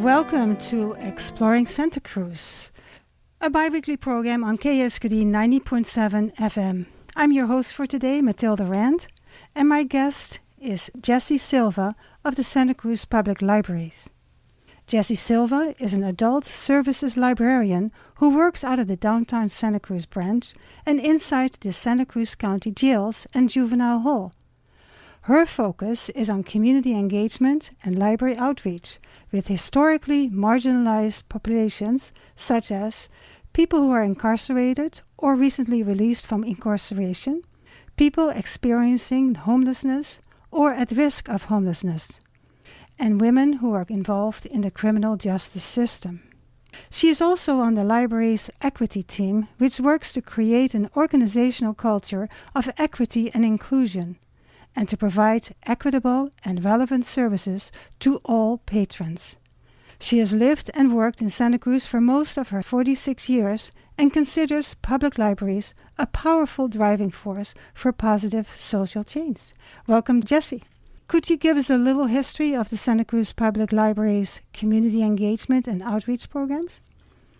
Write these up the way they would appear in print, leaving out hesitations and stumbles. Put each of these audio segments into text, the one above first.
Welcome to Exploring Santa Cruz, a bi-weekly program on KSKD 90.7 FM. I'm your host for today, Matilda Rand, and my guest is Jessie Silva of the Santa Cruz Public Libraries. Jessie Silva is an adult services librarian who works out of the downtown Santa Cruz branch and inside the Santa Cruz County jails and juvenile hall. Her focus is on community engagement and library outreach with historically marginalized populations such as people who are incarcerated or recently released from incarceration, people experiencing homelessness or at risk of homelessness, and women who are involved in the criminal justice system. She is also on the library's equity team, which works to create an organizational culture of equity and inclusion, and to provide equitable and relevant services to all patrons. She has lived and worked in Santa Cruz for most of her 46 years and considers public libraries a powerful driving force for positive social change. Welcome, Jessie. Could you give us a little history of the Santa Cruz Public Library's community engagement and outreach programs?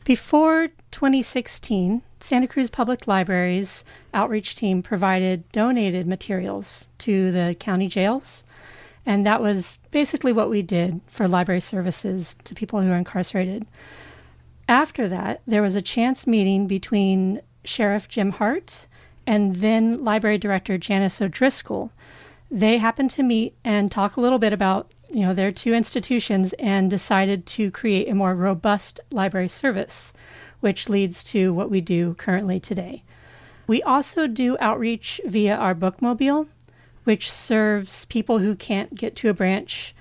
Before 2016, Santa Cruz Public Library's outreach team provided donated materials to the county jails, and that was basically what we did for library services to people who are incarcerated. After that, there was a chance meeting between Sheriff Jim Hart and then Library Director Janice O'Driscoll. They happened to meet and talk a little bit about, their two institutions and decided to create a more robust library service, which leads to what we do currently today. We also do outreach via our bookmobile, which serves people who can't get to a branch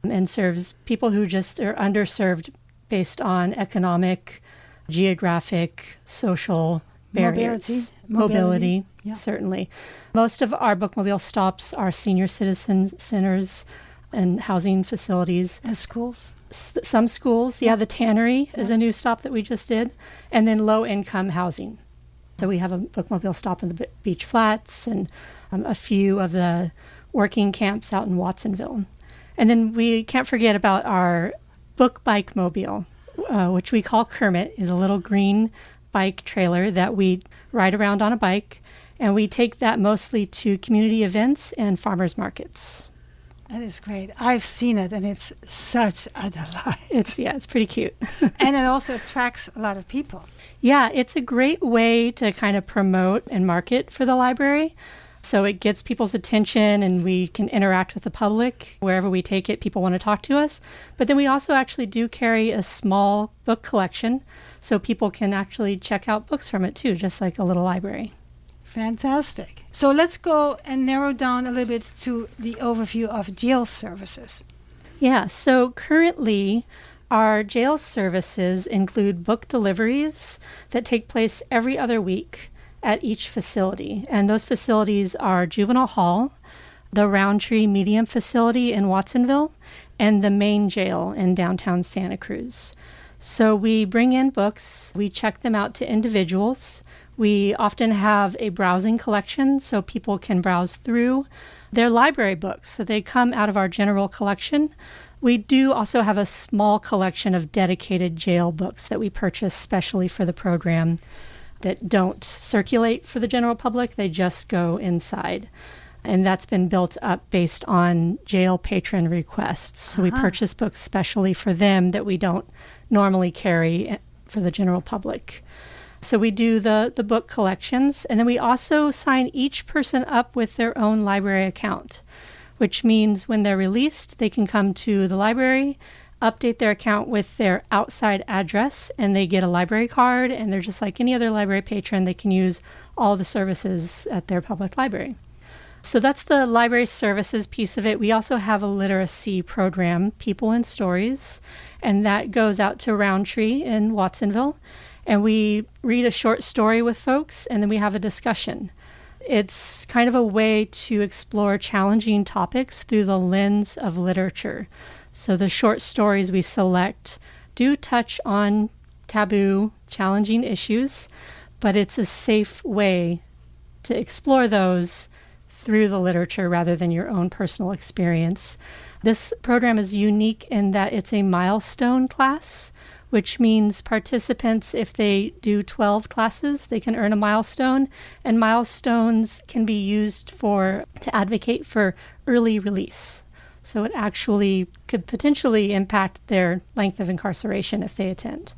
and serves people who just are underserved based on economic, geographic, social barriers. Mobility. Yeah. Certainly. Most of our bookmobile stops are senior citizen centers and housing facilities. And schools? Some schools. Yeah, the Tannery is a new stop that we just did. And then low-income housing. So we have a bookmobile stop in the Beach Flats and a few of the working camps out in Watsonville. And then we can't forget about our book bike mobile, which we call Kermit, is a little green bike trailer that we ride around on a bike, and we take that mostly to community events and farmers markets. That is great. I've seen it, and it's such a delight. It's pretty cute. And it also attracts a lot of people. Yeah, it's a great way to kind of promote and market for the library. So it gets people's attention, and we can interact with the public. Wherever we take it, people want to talk to us. But then we also actually do carry a small book collection, so people can actually check out books from it too, just like a little library. Fantastic. So let's go and narrow down a little bit to the overview of jail services. Yeah, so currently our jail services include book deliveries that take place every other week at each facility. And those facilities are Juvenile Hall, the Roundtree Medium Facility in Watsonville, and the main jail in downtown Santa Cruz. So we bring in books, we check them out to individuals. We often have a browsing collection so people can browse through their library books. So they come out of our general collection. We do also have a small collection of dedicated jail books that we purchase specially for the program that don't circulate for the general public. They just go inside. And that's been built up based on jail patron requests. So we purchase books specially for them that we don't normally carry for the general public. So we do the book collections, and then we also sign each person up with their own library account, which means when they're released, they can come to the library, update their account with their outside address, and they get a library card, and they're just like any other library patron. They can use all the services at their public library. So that's the library services piece of it. We also have a literacy program, People and Stories, and that goes out to Roundtree in Watsonville. And we read a short story with folks, and then we have a discussion. It's kind of a way to explore challenging topics through the lens of literature. So the short stories we select do touch on taboo, challenging issues, but it's a safe way to explore those through the literature rather than your own personal experience. This program is unique in that it's a milestone class, which means participants, if they do 12 classes, they can earn a milestone, and milestones can be used to advocate for early release. So it actually could potentially impact their length of incarceration if they attend.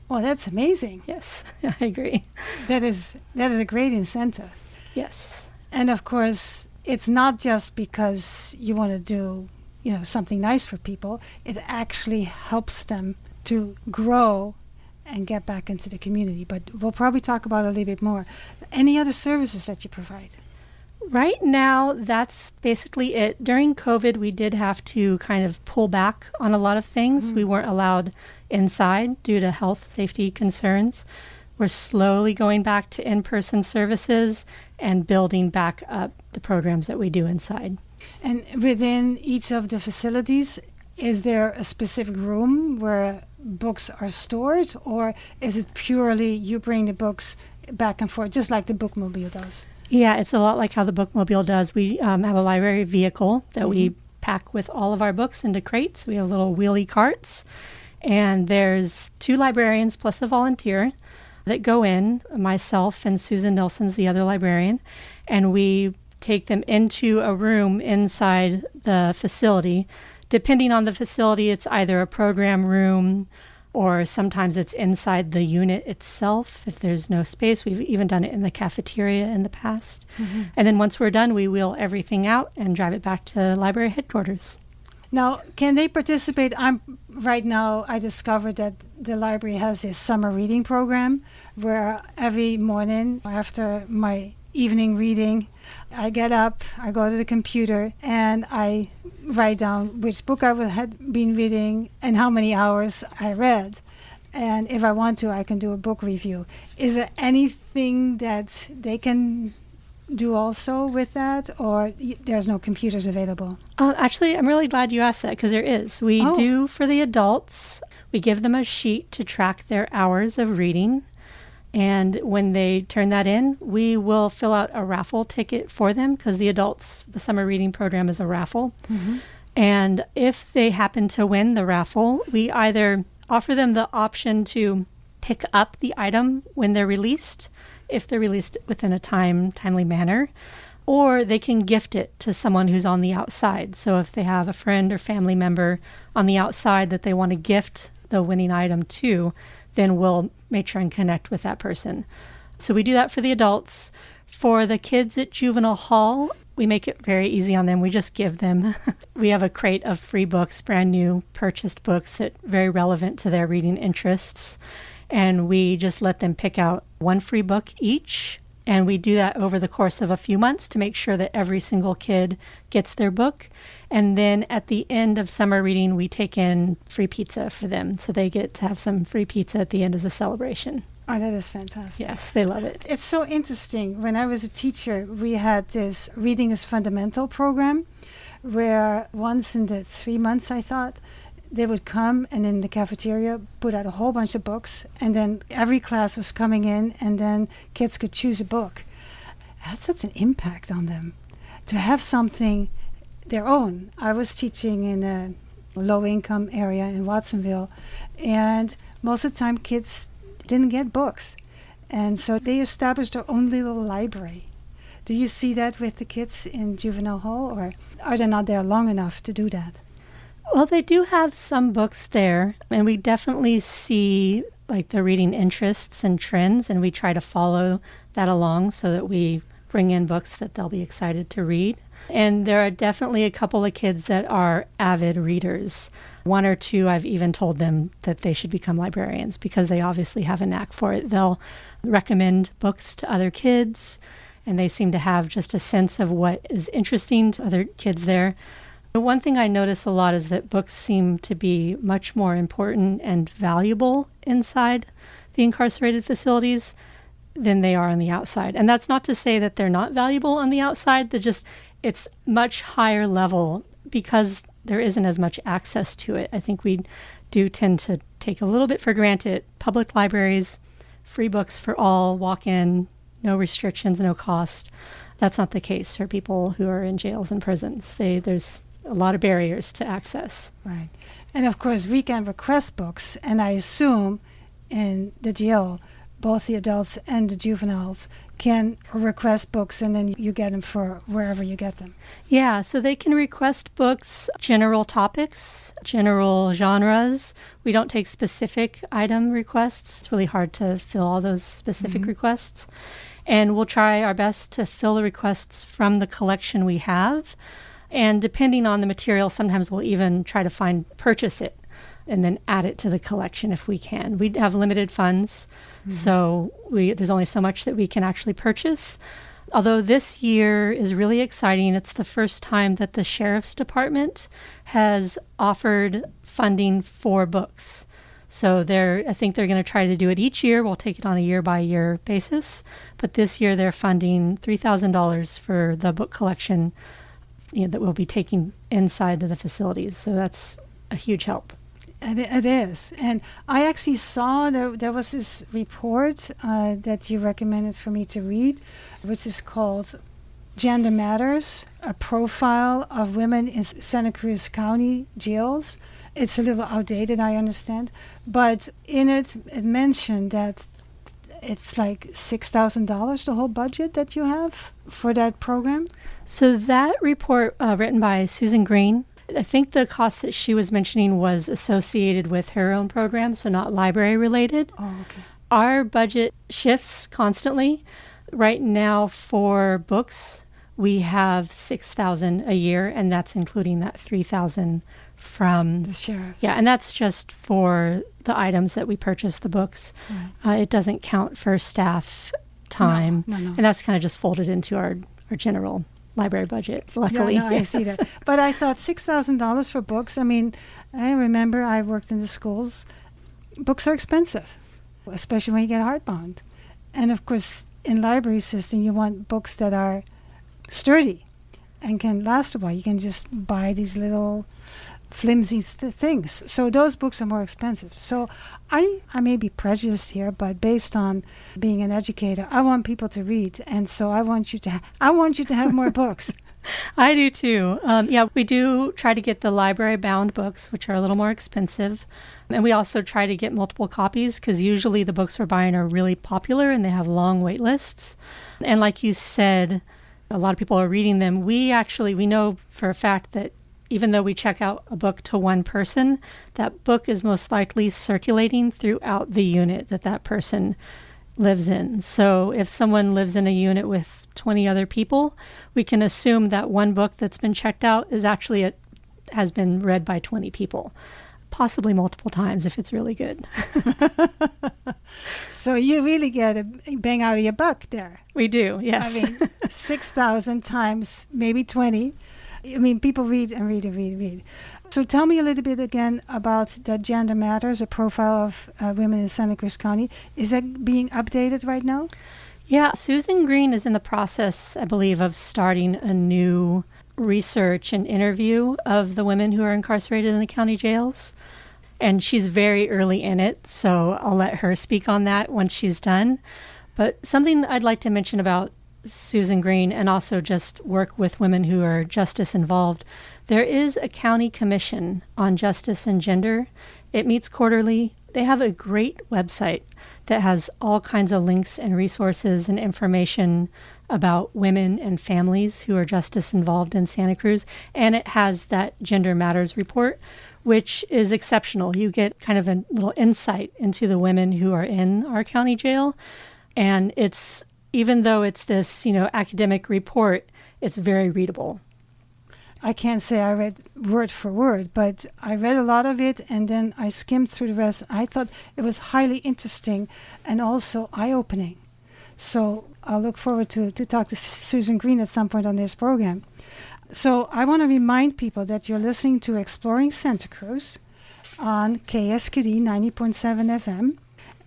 Well, that's amazing. Yes, I agree. That is a great incentive. Yes. And of course, it's not just because you want to do, something nice for people. It actually helps them to grow and get back into the community. But we'll probably talk about it a little bit more. Any other services that you provide? Right now, that's basically it. During COVID, we did have to kind of pull back on a lot of things. We weren't allowed inside due to health safety concerns. We're slowly going back to in-person services and building back up the programs that we do inside. And within each of the facilities, is there a specific room where books are stored, or is it purely you bring the books back and forth, just like the bookmobile does? Yeah, it's a lot like how the bookmobile does. We have a library vehicle that we pack with all of our books into crates. We have little wheelie carts, and there's 2 librarians plus a volunteer that go in, myself and Susan Nilsson's the other librarian, and we take them into a room inside the facility. Depending on the facility, it's either a program room or sometimes it's inside the unit itself if there's no space. We've even done it in the cafeteria in the past. And then once we're done, we wheel everything out and drive it back to library headquarters. Now, can they participate? Right now, I discovered that the library has this summer reading program where every morning after my evening reading, I get up, I go to the computer, and I write down which book I had been reading and how many hours I read. And if I want to, I can do a book review. Is there anything that they can do also with that, or there's no computers available? Actually, I'm really glad you asked that because there is. We do for the adults. We give them a sheet to track their hours of reading. And when they turn that in, we will fill out a raffle ticket for them because the summer reading program is a raffle. And if they happen to win the raffle, we either offer them the option to pick up the item when they're released, if they're released within a timely manner, or they can gift it to someone who's on the outside. So if they have a friend or family member on the outside that they want to gift the winning item to, then we'll make sure and connect with that person. So we do that for the adults. For the kids at juvenile hall, we make it very easy on them. We just give them. We have a crate of free books, brand new purchased books that are very relevant to their reading interests. And we just let them pick out one free book each. And we do that over the course of a few months to make sure that every single kid gets their book. And then at the end of summer reading, we take in free pizza for them. So they get to have some free pizza at the end as a celebration. Oh, that is fantastic. Yes, they love it. It's so interesting. When I was a teacher, we had this Reading is Fundamental program where once in the 3 months, I thought, they would come and in the cafeteria put out a whole bunch of books, and then every class was coming in, and then kids could choose a book. It had such an impact on them to have something their own. I was teaching in a low-income area in Watsonville, and most of the time kids didn't get books, and so they established their own little library. Do you see that with the kids in juvenile hall, or are they not there long enough to do that? Well, they do have some books there, and we definitely see like the reading interests and trends, and we try to follow that along so that we bring in books that they'll be excited to read. And there are definitely a couple of kids that are avid readers. 1 or 2, I've even told them that they should become librarians because they obviously have a knack for it. They'll recommend books to other kids, and they seem to have just a sense of what is interesting to other kids there. The one thing I notice a lot is that books seem to be much more important and valuable inside the incarcerated facilities than they are on the outside. And that's not to say that they're not valuable on the outside. It's much higher level because there isn't as much access to it. I think we do tend to take a little bit for granted. Public libraries, free books for all, walk in, no restrictions, no cost. That's not the case for people who are in jails and prisons. There's a lot of barriers to access. Right. And of course, we can request books, and I assume in the jail, both the adults and the juveniles can request books, and then you get them for wherever you get them. Yeah, so they can request books, general topics, general genres. We don't take specific item requests. It's really hard to fill all those specific requests. And we'll try our best to fill the requests from the collection we have. And depending on the material, sometimes we'll even try to purchase it and then add it to the collection if we can. We have limited funds, so there's only so much that we can actually purchase. Although this year is really exciting. It's the first time that the Sheriff's Department has offered funding for books. So I think they're going to try to do it each year. We'll take it on a year-by-year basis. But this year they're funding $3,000 for the book collection that we'll be taking inside of the facilities. So that's a huge help. It is. And I actually saw there was this report that you recommended for me to read, which is called Gender Matters, a profile of women in Santa Cruz County jails. It's a little outdated, I understand. But in it mentioned that it's like $6,000, the whole budget that you have for that program. So that report written by Susan Green, I think the cost that she was mentioning was associated with her own program, so not library related. Oh, okay. Our budget shifts constantly. Right now for books, we have $6,000 a year, and that's including that $3,000 from the sheriff. Yeah, and that's just for the items that we purchase, the books. Right. It doesn't count for staff time, no. And that's kind of just folded into our general library budget, luckily. Yeah, no, I see that. But I thought $6,000 for books. I mean, I remember I worked in the schools. Books are expensive, especially when you get hardbound. And of course, in library system, you want books that are sturdy and can last a while. You can just buy these little flimsy things. So those books are more expensive. So I may be prejudiced here, but based on being an educator, I want people to read, and so I want you to have more books. I do too. We do try to get the library bound books, which are a little more expensive. And we also try to get multiple copies because usually the books we're buying are really popular and they have long wait lists. And like you said, a lot of people are reading them. We know for a fact that even though we check out a book to one person, that book is most likely circulating throughout the unit that person lives in. So if someone lives in a unit with 20 other people, we can assume that one book that's been checked out has been read by 20 people, possibly multiple times if it's really good. So you really get a bang out of your buck there. We do, yes. I mean, 6,000 times maybe 20. I mean, people read and read and read and read. So tell me a little bit again about the Gender Matters, a profile of women in Santa Cruz County. Is that being updated right now? Yeah, Susan Green is in the process, I believe, of starting a new research and interview of the women who are incarcerated in the county jails. And she's very early in it, so I'll let her speak on that once she's done. But something I'd like to mention about Susan Green and also just work with women who are justice involved. There is a county commission on justice and gender. It meets quarterly. They have a great website that has all kinds of links and resources and information about women and families who are justice involved in Santa Cruz. And it has that Gender Matters report, which is exceptional. You get kind of a little insight into the women who are in our county jail. And even though it's this, academic report, it's very readable. I can't say I read word for word, but I read a lot of it, and then I skimmed through the rest. I thought it was highly interesting and also eye-opening. So I'll look forward to talk to Susan Green at some point on this program. So I want to remind people that you're listening to Exploring Santa Cruz on KSQD 90.7 FM.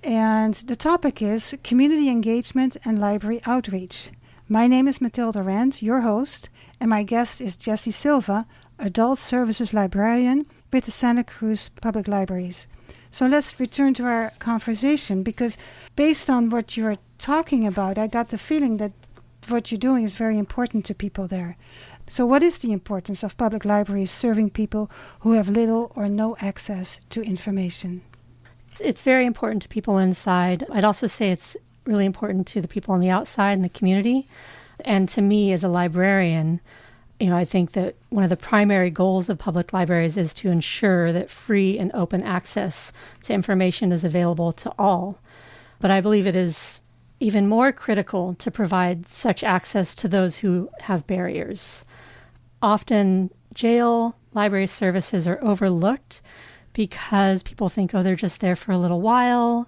And the topic is community engagement and library outreach. My name is Matilda Rand, your host, and my guest is Jessie Silva, Adult Services Librarian with the Santa Cruz Public Libraries. So let's return to our conversation, because based on what you're talking about, I got the feeling that what you're doing is very important to people there. So what is the importance of public libraries serving people who have little or no access to information? It's very important to people inside. I'd also say it's really important to the people on the outside in the community. And to me, as a librarian, I think that one of the primary goals of public libraries is to ensure that free and open access to information is available to all. But I believe it is even more critical to provide such access to those who have barriers. Often, jail library services are overlooked because people think, they're just there for a little while,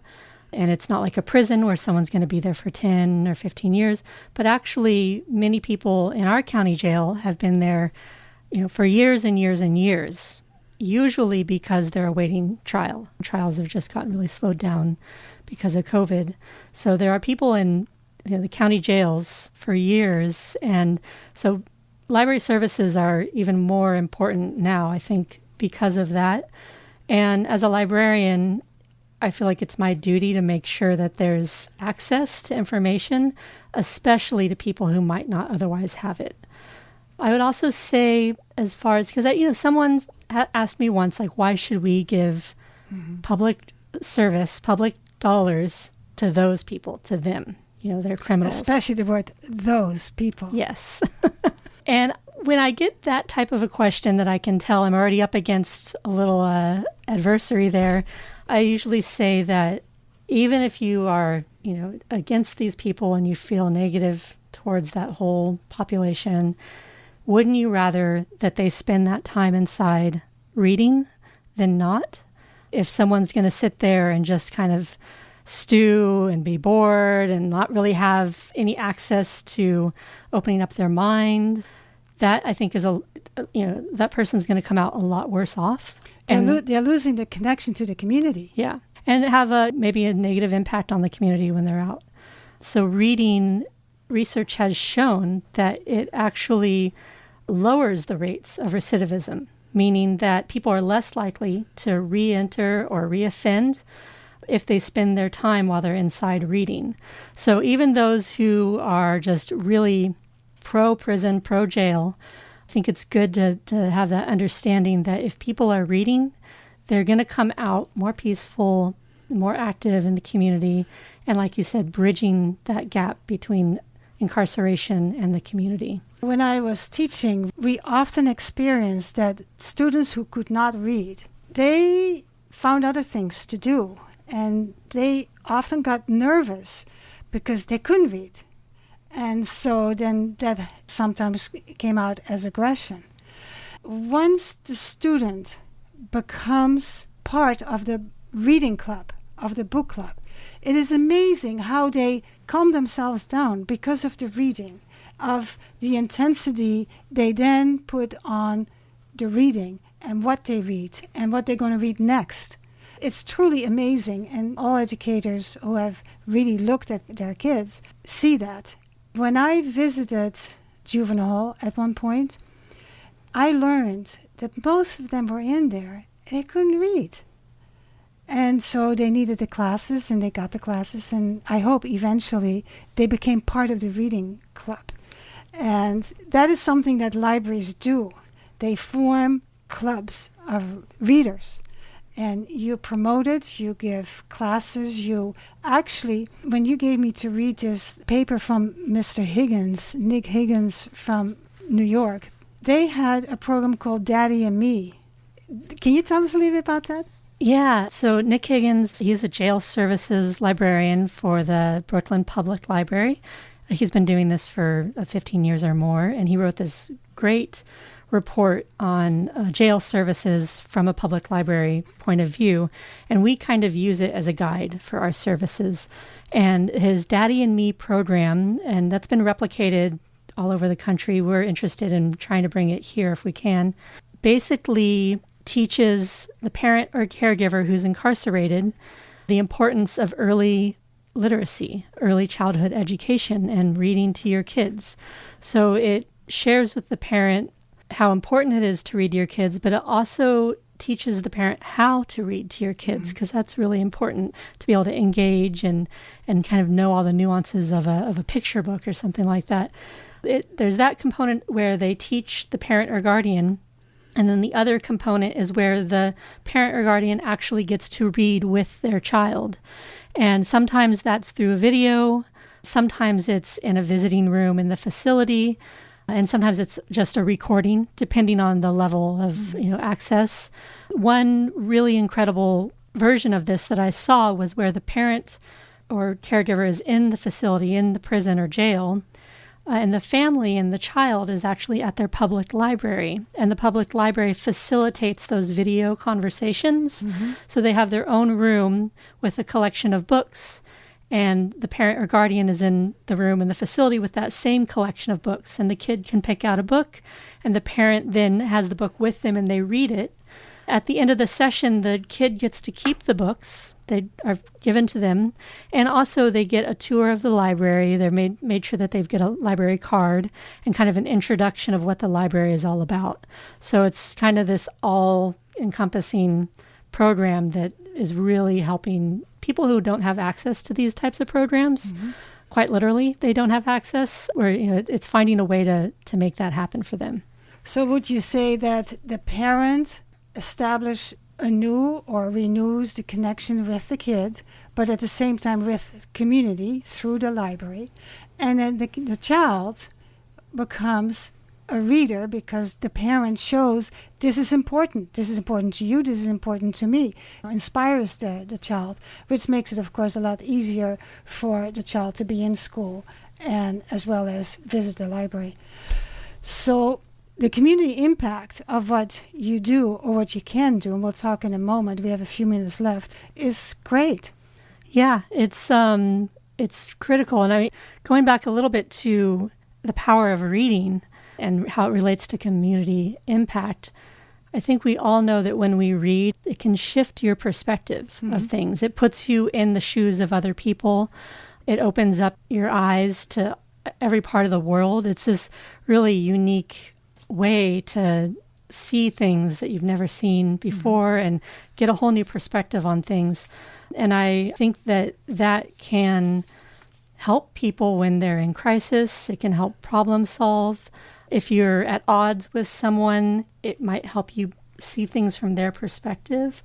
and it's not like a prison where someone's going to be there for 10 or 15 years. But actually, many people in our county jail have been there, for years and years and years, usually because they're awaiting trial. Trials have just gotten really slowed down because of COVID. So there are people in the county jails for years. And so library services are even more important now, I think, because of that. And as a librarian, I feel like it's my duty to make sure that there's access to information, especially to people who might not otherwise have it. I would also say, as far as, because someone asked me once, why should we give public service, public dollars to those people, to them? They're criminals. Especially the word "those people." Yes. And when I get that type of a question that I can tell I'm already up against a little adversary there, I usually say that even if you are, against these people and you feel negative towards that whole population, wouldn't you rather that they spend that time inside reading than not? If someone's going to sit there and just kind of stew and be bored and not really have any access to opening up their mind, that I think is that person's going to come out a lot worse off. They're losing the connection to the community. Yeah. And have maybe a negative impact on the community when they're out. So reading, research has shown that it actually lowers the rates of recidivism, meaning that people are less likely to re-enter or re-offend if they spend their time while they're inside reading. So even those who are just really pro-prison, pro-jail, I think it's good to have that understanding that if people are reading, they're going to come out more peaceful, more active in the community, and like you said, bridging that gap between incarceration and the community. When I was teaching, we often experienced that students who could not read, they found other things to do, and they often got nervous because they couldn't read. And so then that sometimes came out as aggression. Once the student becomes part of the reading club, of the book club, it is amazing how they calm themselves down because of the reading, of the intensity they then put on the reading and what they read and what they're going to read next. It's truly amazing, and all educators who have really looked at their kids see that. When I visited juvenile hall at one point, I learned that most of them were in there and they couldn't read. And so they needed the classes, and they got the classes, and I hope eventually they became part of the reading club. And that is something that libraries do. They form clubs of readers. And you promote it, you give classes, you actually, when you gave me to read this paper from Mr. Higgins, Nick Higgins from New York, they had a program called Daddy and Me. Can you tell us a little bit about that? Yeah, so Nick Higgins, he's a jail services librarian for the Brooklyn Public Library. He's been doing this for 15 years or more, and he wrote this great report on jail services from a public library point of view, and we kind of use it as a guide for our services. And his Daddy and Me program, and that's been replicated all over the country. We're interested in trying to bring it here if we can. Basically teaches the parent or caregiver who's incarcerated the importance of early literacy, early childhood education, and reading to your kids. So it shares with the parent how important it is to read to your kids, but it also teaches the parent how to read to your kids, because that's really important to be able to engage and kind of know all the nuances of a picture book or something like that. There's that component where they teach the parent or guardian, and then the other component is where the parent or guardian actually gets to read with their child. And sometimes that's through a video, sometimes it's in a visiting room in the facility, and sometimes it's just a recording, depending on the level of access. One really incredible version of this that I saw was where the parent or caregiver is in the facility, in the prison or jail, and the family and the child is actually at their public library. And the public library facilitates those video conversations. Mm-hmm. So they have their own room with a collection of books, and the parent or guardian is in the room in the facility with that same collection of books. And the kid can pick out a book, and the parent then has the book with them and they read it. At the end of the session, the kid gets to keep the books. They are given to them. And also they get a tour of the library. They're made sure that they get a library card and kind of an introduction of what the library is all about. So it's kind of this all-encompassing program that is really helping people who don't have access to these types of programs. Mm-hmm. Quite literally, they don't have access, or it's finding a way to make that happen for them. So would you say that the parent establish anew or renews the connection with the kid, but at the same time with community through the library, and then the child becomes a reader because the parent shows this is important to you, this is important to me, inspires the child, which makes it of course a lot easier for the child to be in school and as well as visit the library. So the community impact of what you do or what you can do, and we'll talk in a moment, we have a few minutes left, is great. Yeah, it's critical. And going back a little bit to the power of reading and how it relates to community impact, I think we all know that when we read, it can shift your perspective of things. It puts you in the shoes of other people. It opens up your eyes to every part of the world. It's this really unique way to see things that you've never seen before and get a whole new perspective on things. And I think that can help people when they're in crisis. It can help problem solve. If you're at odds with someone, it might help you see things from their perspective.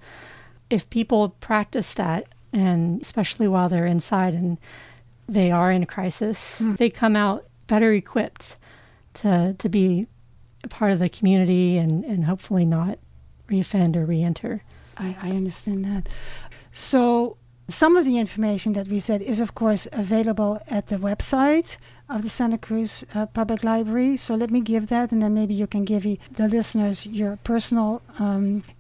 If people practice that, and especially while they're inside and they are in a crisis, they come out better equipped to be a part of the community and hopefully not reoffend or reenter. I understand that. So some of the information that we said is, of course, available at the website of the Santa Cruz Public Library. So let me give that, and then maybe you can give the listeners your personal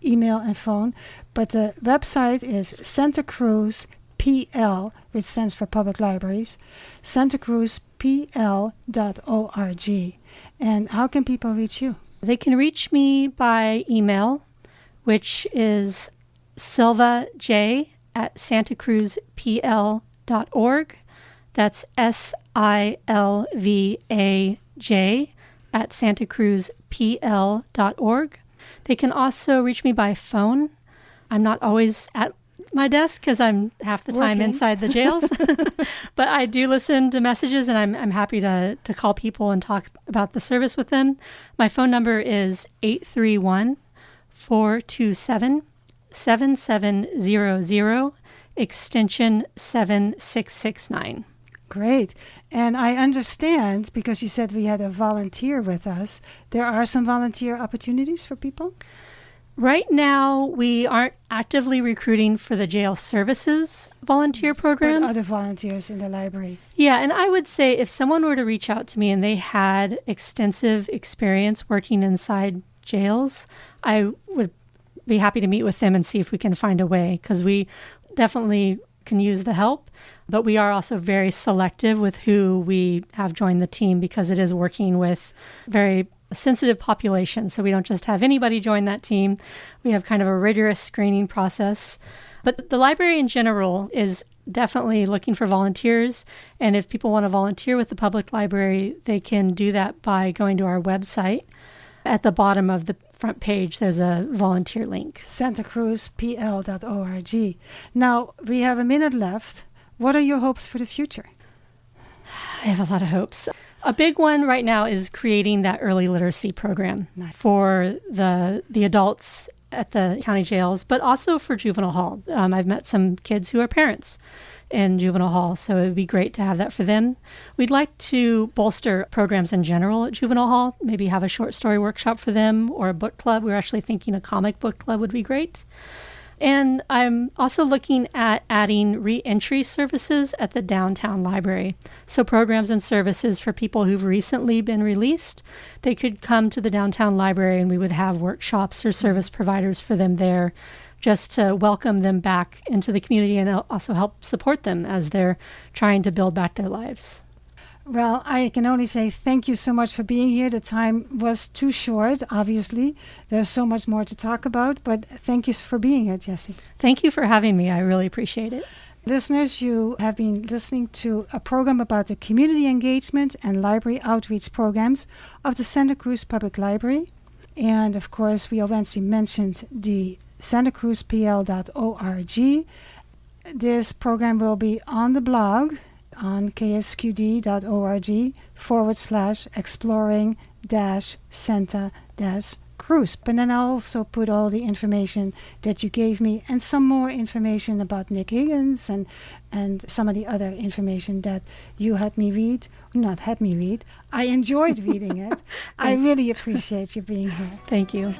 email and phone. But the website is Santa Cruz PL, which stands for Public Libraries, santacruzpl.org. And how can people reach you? They can reach me by email, which is silvaj@santacruzpl.org. That's silvaj@santacruzpl.org. They can also reach me by phone. I'm not always at my desk because I'm half the time inside the jails. But I do listen to messages, and I'm happy to call people and talk about the service with them. My phone number is 831-427-7700, extension 7669. Great. And I understand, because you said we had a volunteer with us, there are some volunteer opportunities for people? Right now, we aren't actively recruiting for the jail services volunteer program. But other volunteers in the library. Yeah, and I would say if someone were to reach out to me and they had extensive experience working inside jails, I would be happy to meet with them and see if we can find a way, because we definitely can use the help. But we are also very selective with who we have join the team, because it is working with very sensitive population. So we don't just have anybody join that team. We have kind of a rigorous screening process. But the library in general is definitely looking for volunteers. And if people want to volunteer with the public library, they can do that by going to our website. At the bottom of the front page, there's a volunteer link. santacruzpl.org. Now, we have a minute left. What are your hopes for the future? I have a lot of hopes. A big one right now is creating that early literacy program for the adults at the county jails, but also for juvenile hall. I've met some kids who are parents in juvenile hall, so it would be great to have that for them. We'd like to bolster programs in general at juvenile hall, maybe have a short story workshop for them or a book club. We're actually thinking a comic book club would be great. And I'm also looking at adding re-entry services at the downtown library. So programs and services for people who've recently been released, they could come to the downtown library and we would have workshops or service providers for them there just to welcome them back into the community and also help support them as they're trying to build back their lives. Well, I can only say thank you so much for being here. The time was too short, obviously. There's so much more to talk about, but thank you for being here, Jessie. Thank you for having me. I really appreciate it. Listeners, you have been listening to a program about the community engagement and library outreach programs of the Santa Cruz Public Library. And of course, we already mentioned the santacruzpl.org. This program will be on the blog on ksqd.org/exploring-Santa-Cruz. But then I'll also put all the information that you gave me and some more information about Nick Higgins and some of the other information that you had me read. Not had me read. I enjoyed reading it. I really appreciate you being here. Thank you.